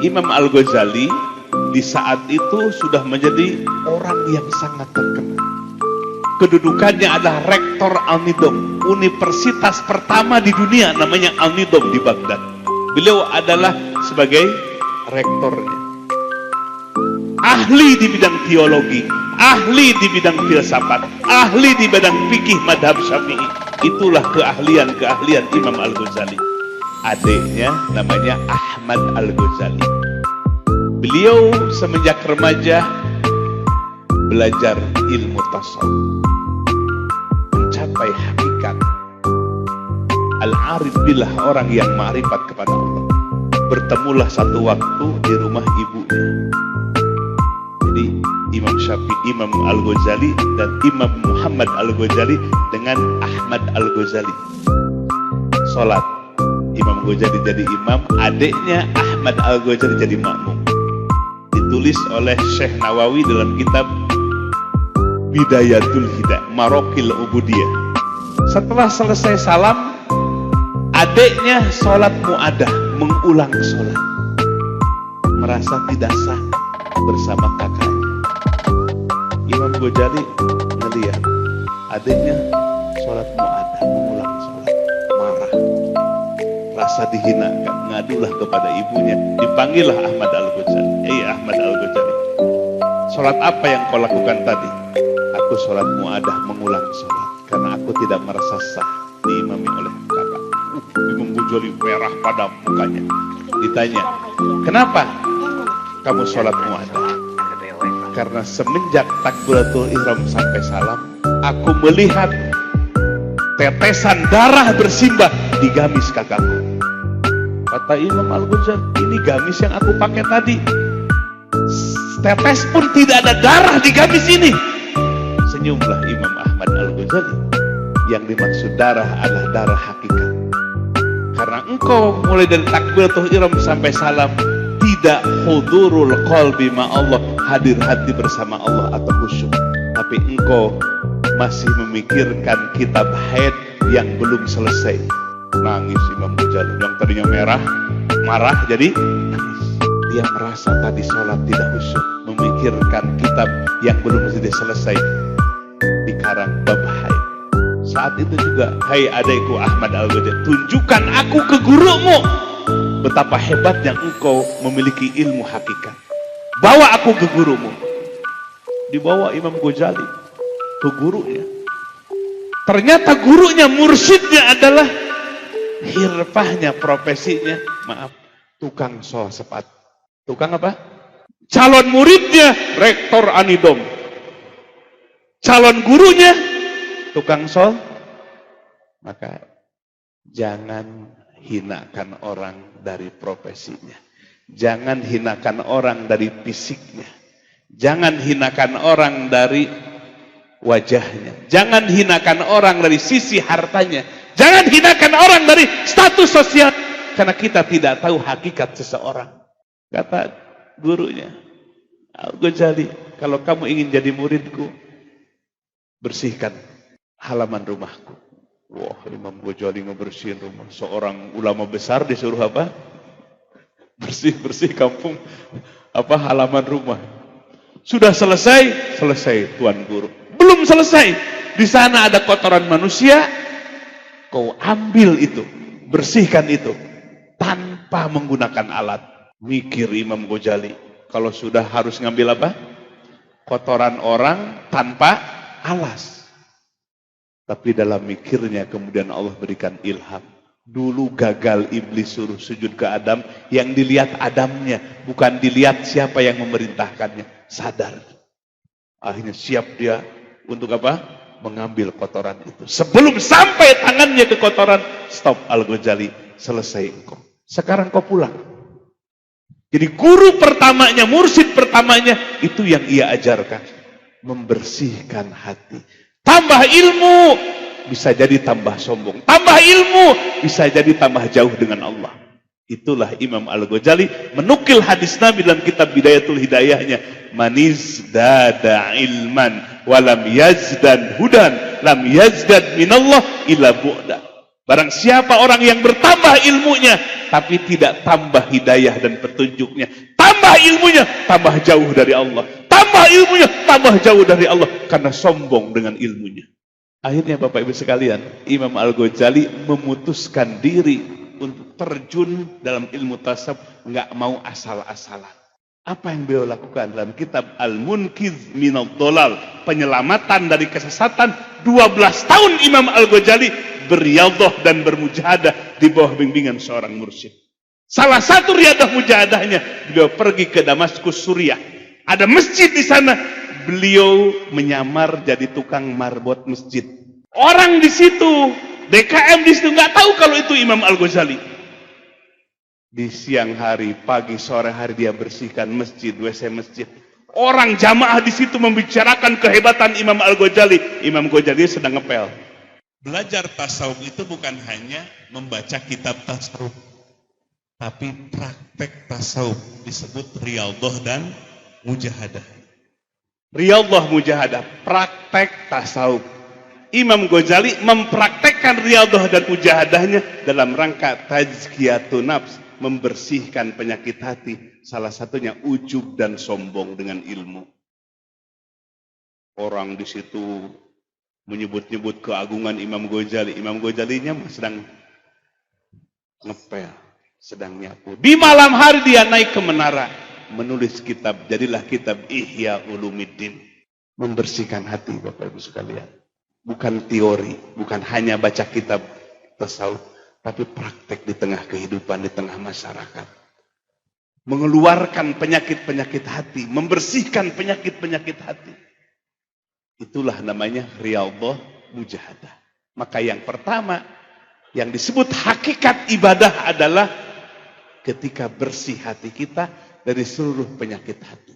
Imam Al-Ghazali di saat itu sudah menjadi orang yang sangat terkenal. Kedudukannya adalah rektor Al-Nidom, universitas pertama di dunia namanya Al-Nidom di Baghdad. Beliau adalah sebagai rektornya. Ahli di bidang teologi, ahli di bidang filsafat, ahli di bidang fikih madhab Syafi'i. Itulah keahlian Imam Al-Ghazali. Adiknya namanya Ahmad Al-Ghazali. Beliau semenjak remaja belajar ilmu tasawuf, mencapai hakikat. Al-arif billah, orang yang ma'rifat kepada Allah. Bertemulah satu waktu di rumah ibunya. Jadi Imam Syafi'i, Imam Al-Ghazali dan Imam Muhammad Al-Ghazali dengan Ahmad Al-Ghazali sholat. Imam Ghazali jadi imam, adiknya Ahmad Al-Ghazali jadi makmum. Ditulis oleh Syekh Nawawi dalam kitab Bidayatul Hidayah, Marokil Ubudiyah. Setelah selesai salam, adiknya sholat mu'adah, mengulang sholat. Merasa tidak sah bersama kakaknya. Imam Ghazali melihat adiknya sholat mu'adah, mengulang sholat, marah, rasa dihinakan, ngadulah kepada ibunya. Dipanggillah Ahmad Al-Ghazali. Ahmad Al-Ghazali, sholat apa yang kau lakukan tadi? Aku sholat mu'adah, mengulang sholat karena aku tidak merasa sah diimami oleh kakak. Imam Ghazali merah pada mukanya. Ditanya, kenapa kamu sholat mu'adah? Karena semenjak takbiratul ihram sampai salam, aku melihat tetesan darah bersimbah di gamis kakakku. Kata Imam Al-Ghazali, ini gamis yang aku pakai tadi, tetes pun tidak ada darah di gamis ini. Senyumlah Imam Ahmad Al-Ghazali. Yang dimaksud darah adalah darah hakikat. Karena engkau mulai dari takbiratul ihram sampai salam tidak hudurul qalbi ma Allah, hadir hati bersama Allah atau khusyuk, tapi engkau masih memikirkan kitab haid yang belum selesai. Nangis Imam Ghazali, yang tadinya marah jadi nangis. Dia merasa tadi sholat tidak khusyuk, memikirkan kitab yang belum selesai di karang bab haid. Saat itu juga, hai adikku Ahmad Al-Ghazali, tunjukkan aku ke gurumu betapa hebatnya engkau memiliki ilmu hakikat. Bawa aku ke gurumu. Dibawa Imam Ghazali ke gurunya. Ternyata gurunya, mursyidnya adalah hirfahnya, profesinya, tukang sol sepatu. Tukang apa? Calon muridnya rektor Anidom. Calon gurunya tukang sol. Maka jangan hinakan orang dari profesinya. Jangan hinakan orang dari fisiknya. Jangan hinakan orang dari wajahnya. Jangan hinakan orang dari sisi hartanya. Jangan hinakan orang dari status sosial. Karena kita tidak tahu hakikat seseorang. Kata gurunya, Al-Ghazali, kalau kamu ingin jadi muridku, bersihkan halaman rumahku. Wah, Imam Ghazali ngebersihin rumah. Seorang ulama besar disuruh apa? Bersih kampung, halaman rumah. Sudah selesai Tuan Guru. Belum selesai. Di sana ada kotoran manusia. Kau ambil itu, bersihkan itu tanpa menggunakan alat. Mikir Imam Ghazali, kalau sudah harus ngambil apa? Kotoran orang tanpa alas. Tapi dalam mikirnya kemudian Allah berikan ilham. Dulu gagal iblis suruh sujud ke Adam, yang dilihat Adamnya, bukan dilihat siapa yang memerintahkannya. Sadar. Akhirnya siap dia untuk apa? Mengambil kotoran itu. Sebelum sampai tangannya ke kotoran, stop Al-Ghazali, selesai engkau. Sekarang kau pulang. Jadi guru pertamanya, mursyid pertamanya, itu yang ia ajarkan. Membersihkan hati. Tambah ilmu, bisa jadi tambah sombong. Tambah ilmu, bisa jadi tambah jauh dengan Allah. Itulah Imam Al-Ghazali menukil hadis Nabi dalam kitab Bidayatul Hidayahnya. Manizdada ilman, walam yazdan hudan, lam yazdad minallah illa bu'da. Barang siapa orang yang bertambah ilmunya, tapi tidak tambah hidayah dan petunjuknya. Tambah ilmunya, tambah jauh dari Allah. Tambah ilmunya, tambah jauh dari Allah. Karena sombong dengan ilmunya. Akhirnya Bapak Ibu sekalian, Imam Al-Ghazali memutuskan diri untuk terjun dalam ilmu tasawuf, nggak mau asal-asalan. Apa yang beliau lakukan dalam kitab Al-Munqidh Minadh Dhalal, penyelamatan dari kesesatan. 12 tahun Imam Al-Ghazali berriyadhah dan bermujahadah di bawah bimbingan seorang mursyid. Salah satu riyadah mujahadahnya, beliau pergi ke Damaskus, Suriah. Ada masjid di sana. Beliau menyamar jadi tukang marbot masjid. Orang di situ, DKM di situ nggak tahu kalau itu Imam Al-Ghazali. Di siang hari, pagi, sore hari dia bersihkan masjid, WC masjid. Orang jamaah di situ membicarakan kehebatan Imam Al-Ghazali. Imam Ghazali sedang ngepel. Belajar tasawuf itu bukan hanya membaca kitab tasawuf, tapi praktek tasawuf disebut riyadhah dan mujahadah. Riyadhah mujahadah, praktek tasawuf. Imam Ghazali mempraktekkan riyadhah dan mujahadahnya dalam rangka tazkiyatun nafs, membersihkan penyakit hati, salah satunya ujub dan sombong dengan ilmu. Orang di situ menyebut-nyebut keagungan Imam Ghazali. Imam Ghazalinya sedang ngepel, sedang nyapu. Di malam hari dia naik ke menara, menulis kitab, jadilah kitab Ihya Ulumiddin. Membersihkan hati Bapak Ibu sekalian. Bukan teori, bukan hanya baca kitab tasawuf, tapi praktek di tengah kehidupan, di tengah masyarakat. Mengeluarkan penyakit-penyakit hati, membersihkan penyakit-penyakit hati. Itulah namanya riyadhah mujahadah. Maka yang pertama, yang disebut hakikat ibadah adalah ketika bersih hati kita dari seluruh penyakit hati.